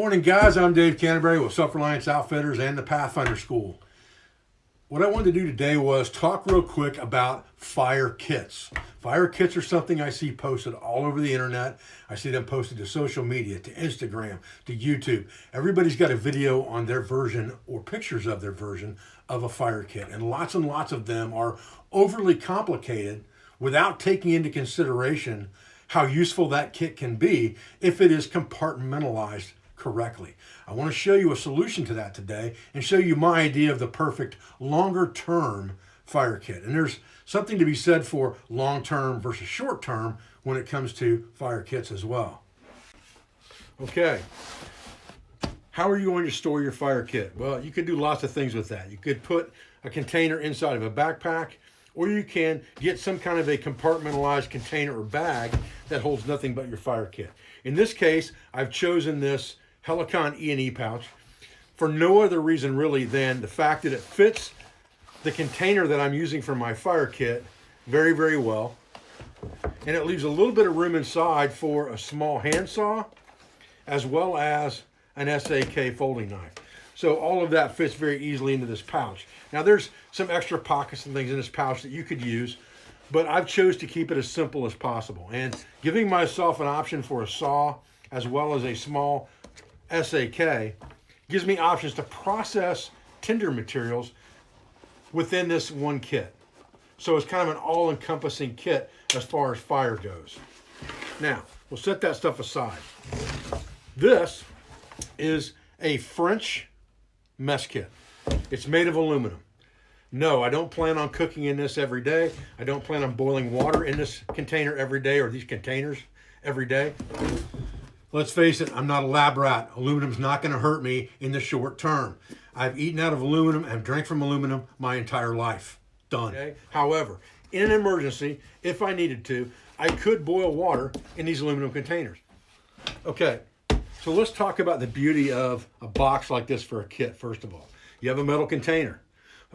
Morning, guys. I'm Dave Canterbury with Self-Reliance Outfitters and the Pathfinder School. What I wanted to do today was talk real quick about fire kits. Fire kits are something I see posted all over the internet. I see them posted to social media, to Instagram, to YouTube. Everybody's got a video on their version or pictures of their version of a fire kit. And lots of them are overly complicated without taking into consideration how useful that kit can be if it is compartmentalized correctly. I want to show you a solution to that today and show you my idea of the perfect longer term fire kit. And there's something to be said for long term versus short term when it comes to fire kits as well. Okay, how are you going to store your fire kit? Well, you could do lots of things with that. You could put a container inside of a backpack, or you can get some kind of a compartmentalized container or bag that holds nothing but your fire kit. In this case, I've chosen this Helicon E&E pouch for no other reason really than the fact that it fits the container that I'm using for my fire kit very, very well. And it leaves a little bit of room inside for a small handsaw as well as an SAK folding knife. So all of that fits very easily into this pouch. Now there's some extra pockets and things in this pouch that you could use, but I've chose to keep it as simple as possible. And giving myself an option for a saw as well as a small SAK gives me options to process tinder materials within this one kit. So it's kind of an all-encompassing kit as far as fire goes. Now, we'll set that stuff aside. This is a French mess kit. It's made of aluminum. No, I don't plan on cooking in this every day. I don't plan on boiling water in this container every day or these containers every day. Let's face it, I'm not a lab rat. Aluminum's not going to hurt me in the short term. I've eaten out of aluminum and drank from aluminum my entire life. Done. Okay? However, in an emergency, if I needed to, I could boil water in these aluminum containers. Okay, so let's talk about the beauty of a box like this for a kit, first of all. You have a metal container.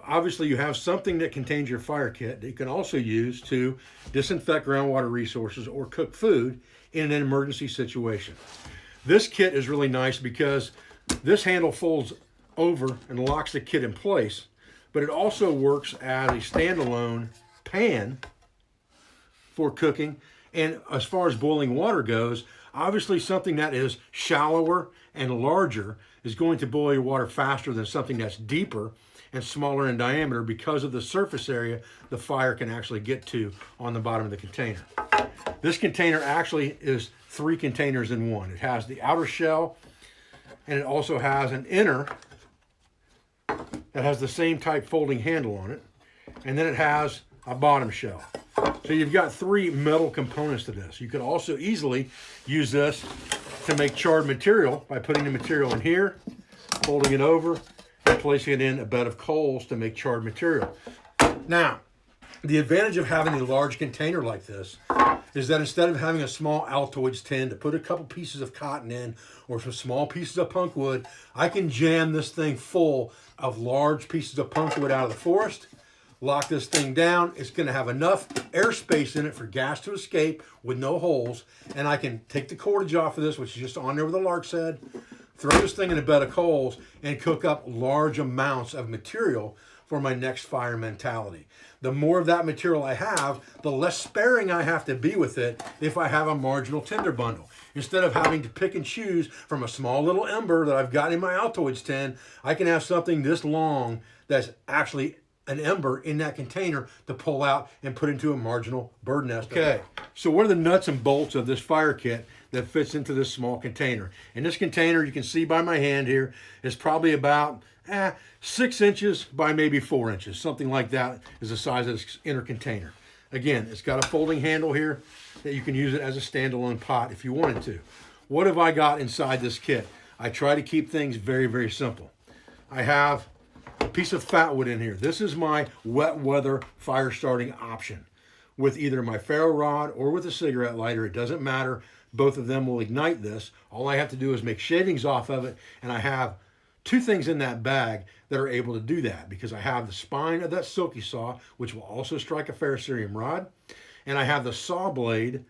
Obviously, you have something that contains your fire kit that you can also use to disinfect groundwater resources or cook food in an emergency situation. This kit is really nice because this handle folds over and locks the kit in place, but it also works as a standalone pan for cooking. And as far as boiling water goes, obviously something that is shallower and larger is going to boil your water faster than something that's deeper and smaller in diameter because of the surface area the fire can actually get to on the bottom of the container. This container actually is 3 containers in one. It has the outer shell, and it also has an inner that has the same type folding handle on it, and then it has a bottom shell. So you've got 3 metal components to this. You could also easily use this to make charred material by putting the material in here, folding it over, and placing it in a bed of coals to make charred material. Now, the advantage of having a large container like this is that instead of having a small Altoids tin to put a couple pieces of cotton in or some small pieces of punk wood, I can jam this thing full of large pieces of punk wood out of the forest, lock this thing down. It's going to have enough airspace in it for gas to escape with no holes, and I can take the cordage off of this, which is just on there with a lark's head, throw this thing in a bed of coals, and cook up large amounts of material for my next fire mentality. The more of that material I have, the less sparing I have to be with it if I have a marginal tinder bundle. Instead of having to pick and choose from a small little ember that I've got in my Altoids tin, I can have something this long that's actually an ember in that container to pull out and put into a marginal bird nest. Okay, so what are the nuts and bolts of this fire kit that fits into this small container? And this container, you can see by my hand here, is probably about 6 inches by maybe 4 inches. Something like that is the size of this inner container. Again, it's got a folding handle here that you can use it as a standalone pot if you wanted to. What have I got inside this kit? I try to keep things very, very simple. I have a piece of fat wood in here. This is my wet weather fire starting option with either my ferro rod or with a cigarette lighter. It doesn't matter. Both of them will ignite this. All I have to do is make shavings off of it, and I have 2 things in that bag that are able to do that because I have the spine of that silky saw, which will also strike a ferrocerium rod, and I have the saw blade,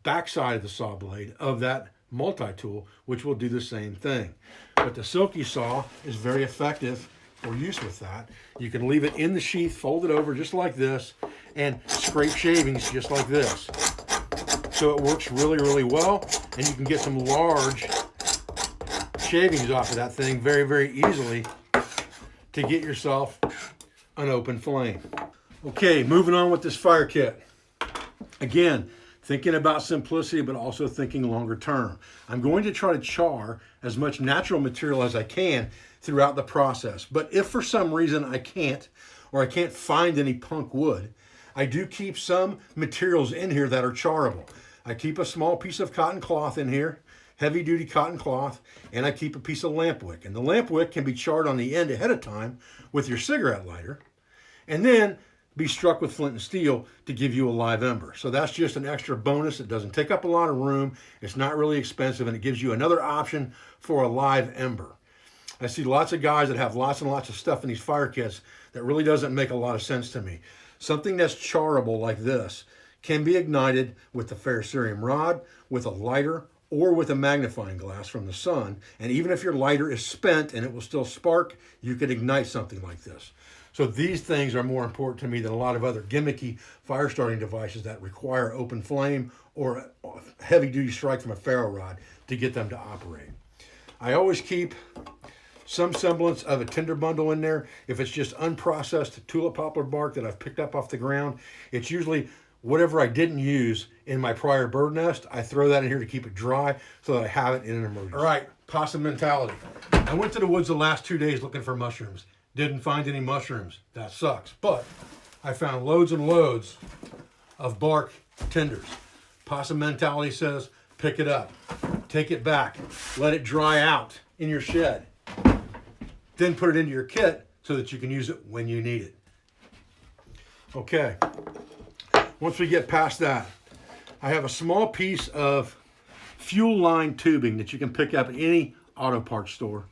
backside of the saw blade of that multi-tool, which will do the same thing. But the silky saw is very effective for use with that. You can leave it in the sheath, fold it over just like this, and scrape shavings just like this. So it works really, really well, and you can get some large shavings off of that thing very, very easily to get yourself an open flame. Okay, moving on with this fire kit. Again, thinking about simplicity, but also thinking longer term. I'm going to try to char as much natural material as I can throughout the process. But if for some reason I can't, or I can't find any punk wood, I do keep some materials in here that are charrable. I keep a small piece of cotton cloth in here, heavy duty cotton cloth, and I keep a piece of lamp wick. And the lamp wick can be charred on the end ahead of time with your cigarette lighter, and then be struck with flint and steel to give you a live ember. So that's just an extra bonus. It doesn't take up a lot of room. It's not really expensive, and it gives you another option for a live ember. I see lots of guys that have lots and lots of stuff in these fire kits that really doesn't make a lot of sense to me. Something that's charrable like this can be ignited with the ferrocerium rod, with a lighter, or with a magnifying glass from the sun. And even if your lighter is spent and it will still spark, you could ignite something like this. So these things are more important to me than a lot of other gimmicky fire starting devices that require open flame or a heavy duty strike from a ferro rod to get them to operate. I always keep some semblance of a tinder bundle in there. If it's just unprocessed tulip poplar bark that I've picked up off the ground, it's usually whatever I didn't use in my prior bird nest. I throw that in here to keep it dry so that I have it in an emergency. All right, possum mentality. I went to the woods the last 2 days looking for mushrooms. Didn't find any mushrooms. That sucks. But I found loads and loads of bark tinders. Possum mentality says, pick it up, take it back, let it dry out in your shed. Then put it into your kit so that you can use it when you need it. Okay. Once we get past that, I have a small piece of fuel line tubing that you can pick up at any auto parts store,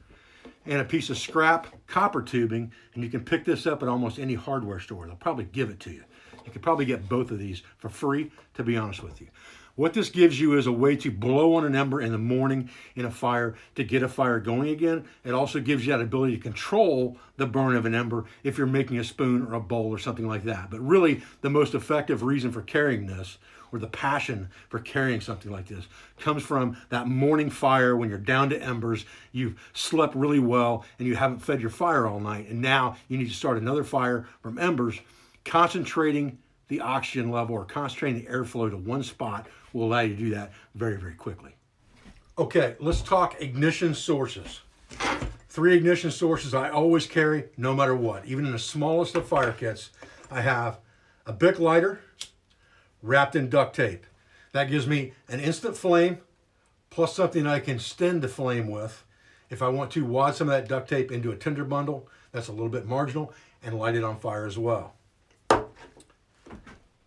and a piece of scrap copper tubing, and you can pick this up at almost any hardware store. They'll probably give it to you. You could probably get both of these for free, to be honest with you. What this gives you is a way to blow on an ember in the morning in a fire to get a fire going again. It also gives you that ability to control the burn of an ember if you're making a spoon or a bowl or something like that. But really, the most effective reason for carrying this, or the passion for carrying something like this, comes from that morning fire when you're down to embers, you've slept really well, and you haven't fed your fire all night, and now you need to start another fire from embers. Concentrating the oxygen level or concentrating the airflow to one spot will allow you to do that very, very quickly. Okay, let's talk ignition sources. 3 ignition sources I always carry no matter what. Even in the smallest of fire kits, I have a Bic lighter wrapped in duct tape. That gives me an instant flame plus something I can extend the flame with. If I want to wad some of that duct tape into a tinder bundle, that's a little bit marginal, and light it on fire as well.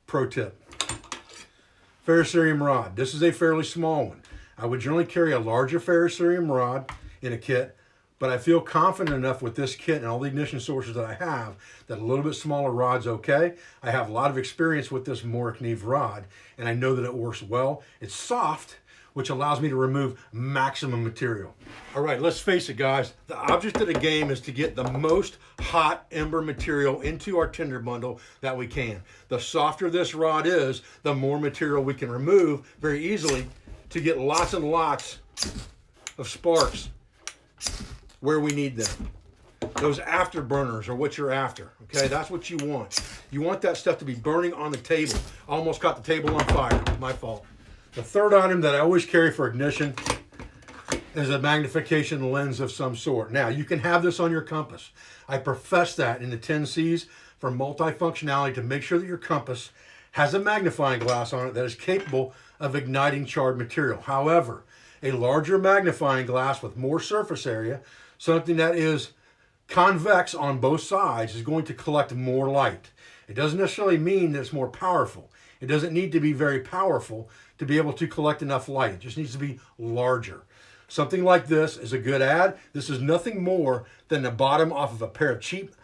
Pro tip. Ferrocerium rod. This is a fairly small one. I would generally carry a larger ferrocerium rod in a kit, but I feel confident enough with this kit and all the ignition sources that I have that a little bit smaller rod's okay. I have a lot of experience with this Mork Neve rod, and I know that it works well. It's soft, which allows me to remove maximum material. All right, let's face it, guys. The object of the game is to get the most hot ember material into our tinder bundle that we can. The softer this rod is, the more material we can remove very easily to get lots and lots of sparks where we need them. Those afterburners are what you're after, okay? That's what you want. You want that stuff to be burning on the table. Almost caught the table on fire, my fault. The third item that I always carry for ignition is a magnification lens of some sort. Now, you can have this on your compass. I profess that in the 10Cs for multifunctionality to make sure that your compass has a magnifying glass on it that is capable of igniting charred material. However, a larger magnifying glass with more surface area, something that is convex on both sides, is going to collect more light. It doesn't necessarily mean that it's more powerful. It doesn't need to be very powerful to be able to collect enough light. It just needs to be larger. Something like this is a good ad. This is nothing more than the bottom off of a pair of cheap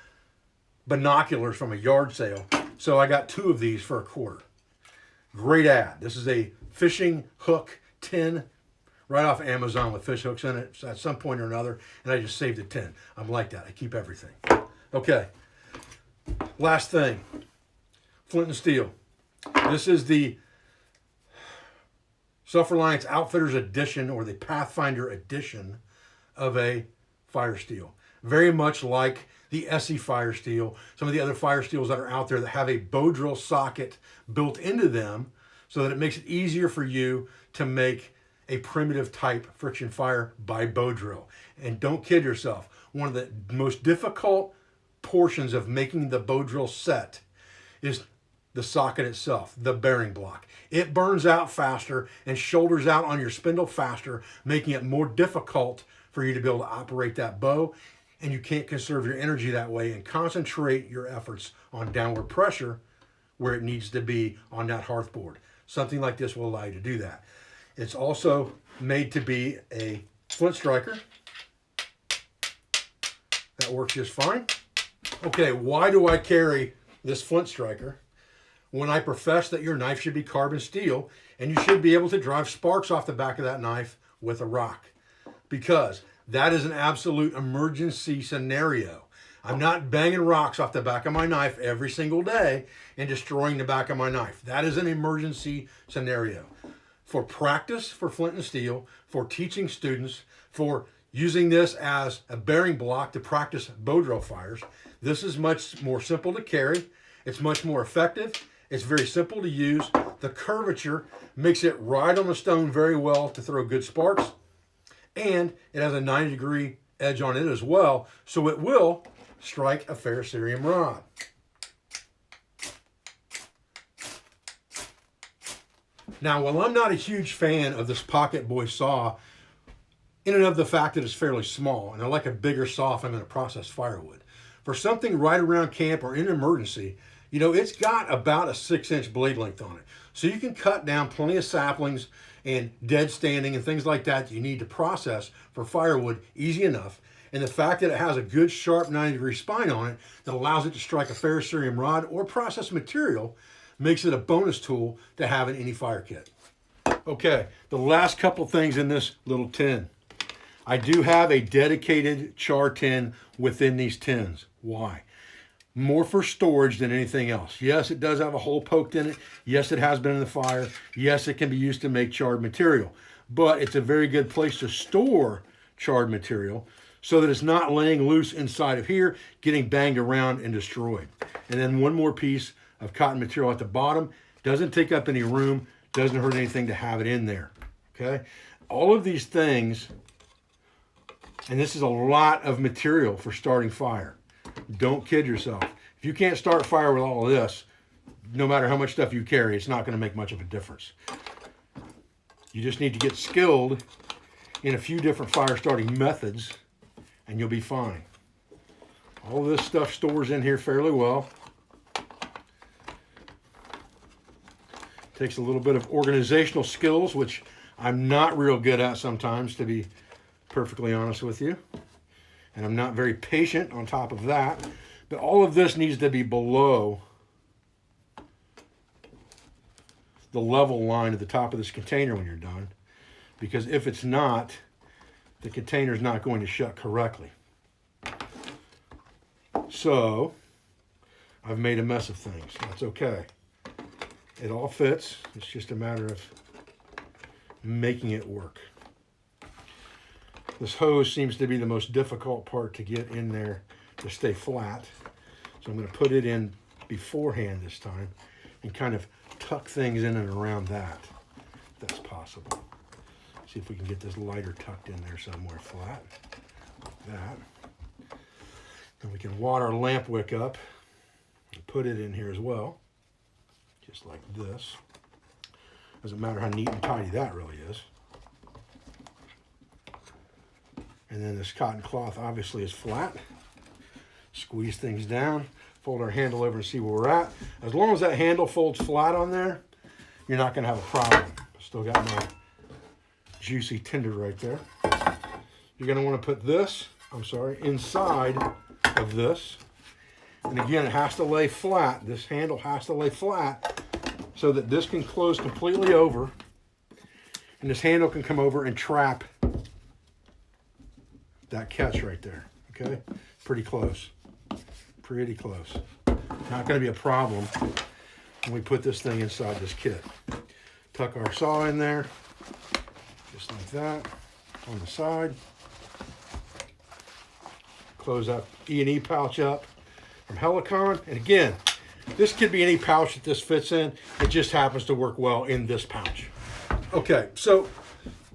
binoculars from a yard sale. So I got 2 of these for $0.25. Great ad. This is a fishing hook tin right off Amazon with fish hooks in it at some point or another, and I just saved a tin. I'm like that. I keep everything. Okay. Last thing, flint and steel. This is the Self-Reliance Outfitters edition, or the Pathfinder edition of a fire steel. Very much like the Essie fire steel, some of the other fire steels that are out there that have a bow drill socket built into them so that it makes it easier for you to make a primitive type friction fire by bow drill. And don't kid yourself, one of the most difficult portions of making the bow drill set is the socket itself, the bearing block. It burns out faster and shoulders out on your spindle faster, making it more difficult for you to be able to operate that bow, and you can't conserve your energy that way and concentrate your efforts on downward pressure where it needs to be on that hearth board. Something like this will allow you to do that. It's also made to be a flint striker. That works just fine. Okay, why do I carry this flint striker when I profess that your knife should be carbon steel and you should be able to drive sparks off the back of that knife with a rock? Because that is an absolute emergency scenario. I'm not banging rocks off the back of my knife every single day and destroying the back of my knife. That is an emergency scenario. For practice for flint and steel, for teaching students, for using this as a bearing block to practice bow drill fires, this is much more simple to carry. It's much more effective. It's very simple to use. The curvature makes it ride on the stone very well to throw good sparks. And it has a 90-degree edge on it as well, so it will strike a ferrocerium rod. Now, while I'm not a huge fan of this Pocket Boy saw, in and of the fact that it's fairly small, and I like a bigger saw if I'm going to process firewood, for something right around camp or in an emergency, you know, it's got about a 6-inch blade length on it. So you can cut down plenty of saplings and dead standing and things like that you need to process for firewood easy enough. And the fact that it has a good sharp 90-degree spine on it that allows it to strike a ferrocerium rod or process material makes it a bonus tool to have in any fire kit. Okay, the last couple things in this little tin. I do have a dedicated char tin within these tins. Why? More for storage than anything else. Yes, it does have a hole poked in it. Yes, it has been in the fire. Yes, it can be used to make charred material. But it's a very good place to store charred material so that it's not laying loose inside of here, getting banged around and destroyed. And then one more piece of cotton material at the bottom. Doesn't take up any room. Doesn't hurt anything to have it in there. Okay? All of these things, and this is a lot of material for starting fire. Don't kid yourself. If you can't start fire with all of this, no matter how much stuff you carry, it's not going to make much of a difference. You just need to get skilled in a few different fire starting methods, and you'll be fine. All of this stuff stores in here fairly well. Takes a little bit of organizational skills, which I'm not real good at sometimes, to be perfectly honest with you. And I'm not very patient on top of that. But all of this needs to be below the level line at the top of this container when you're done. Because if it's not, the container's not going to shut correctly. So, I've made a mess of things. That's okay. It all fits. It's just a matter of making it work. This hose seems to be the most difficult part to get in there to stay flat. So I'm going to put it in beforehand this time and kind of tuck things in and around that, if that's possible. See if we can get this lighter tucked in there somewhere flat, like that. And we can wad our lamp wick up and put it in here as well, just like this. Doesn't matter how neat and tidy that really is. And then this cotton cloth obviously is flat. Squeeze things down, fold our handle over and see where we're at. As long as that handle folds flat on there, you're not going to have a problem. Still got my juicy tinder right there. You're going to want to put this, inside of this. And again, it has to lay flat. This handle has to lay flat so that this can close completely over. And this handle can come over and trap that catch right there, okay? Pretty close, pretty close. Not gonna be a problem when we put this thing inside this kit. Tuck our saw in there, just like that, on the side. Close that E&E pouch up from Helicon. And again, this could be any pouch that this fits in. It just happens to work well in this pouch. Okay, so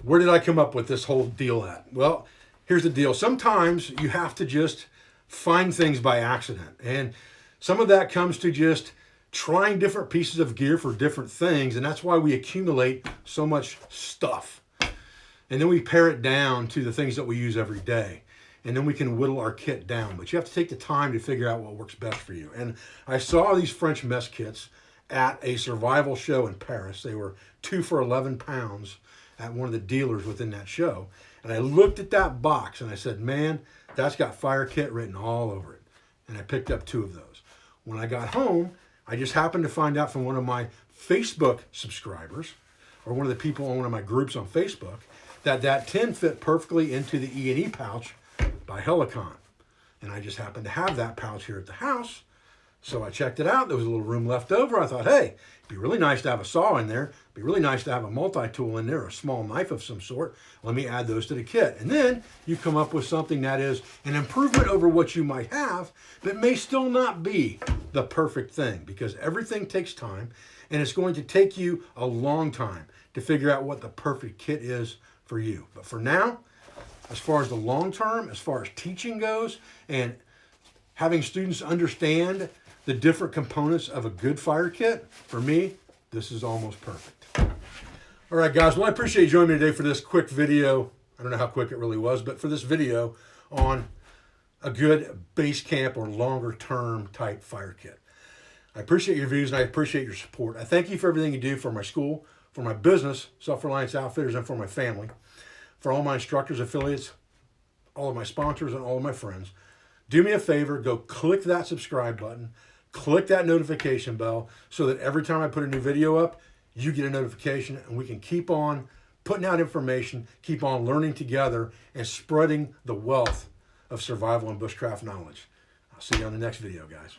where did I come up with this whole deal at? Well, here's the deal. Sometimes you have to just find things by accident. And some of that comes to just trying different pieces of gear for different things. And that's why we accumulate so much stuff. And then we pare it down to the things that we use every day. And then we can whittle our kit down. But you have to take the time to figure out what works best for you. And I saw these French mess kits at a survival show in Paris. They were 2 for 11 pounds at one of the dealers within that show. And I looked at that box and I said, man, that's got fire kit written all over it. And I picked up 2 of those. When I got home, I just happened to find out from one of my Facebook subscribers, or one of the people on one of my groups on Facebook, that that tin fit perfectly into the E&E pouch by Helicon. And I just happened to have that pouch here at the house. So I checked it out. There was a little room left over. I thought, hey, it'd be really nice to have a saw in there. It'd be really nice to have a multi-tool in there, a small knife of some sort. Let me add those to the kit. And then you come up with something that is an improvement over what you might have, but may still not be the perfect thing, because everything takes time, and it's going to take you a long time to figure out what the perfect kit is for you. But for now, as far as the long term, as far as teaching goes, and having students understand the different components of a good fire kit, for me, this is almost perfect. All right, guys. Well, I appreciate you joining me today for this quick video. I don't know how quick it really was, but for this video on a good base camp or longer term type fire kit. I appreciate your views and I appreciate your support. I thank you for everything you do for my school, for my business, Self-Reliance Outfitters, and for my family, for all my instructors, affiliates, all of my sponsors, and all of my friends. Do me a favor, go click that subscribe button, click that notification bell, so that every time I put a new video up, you get a notification, and we can keep on putting out information, keep on learning together, and spreading the wealth of survival and bushcraft knowledge. I'll see you on the next video, guys.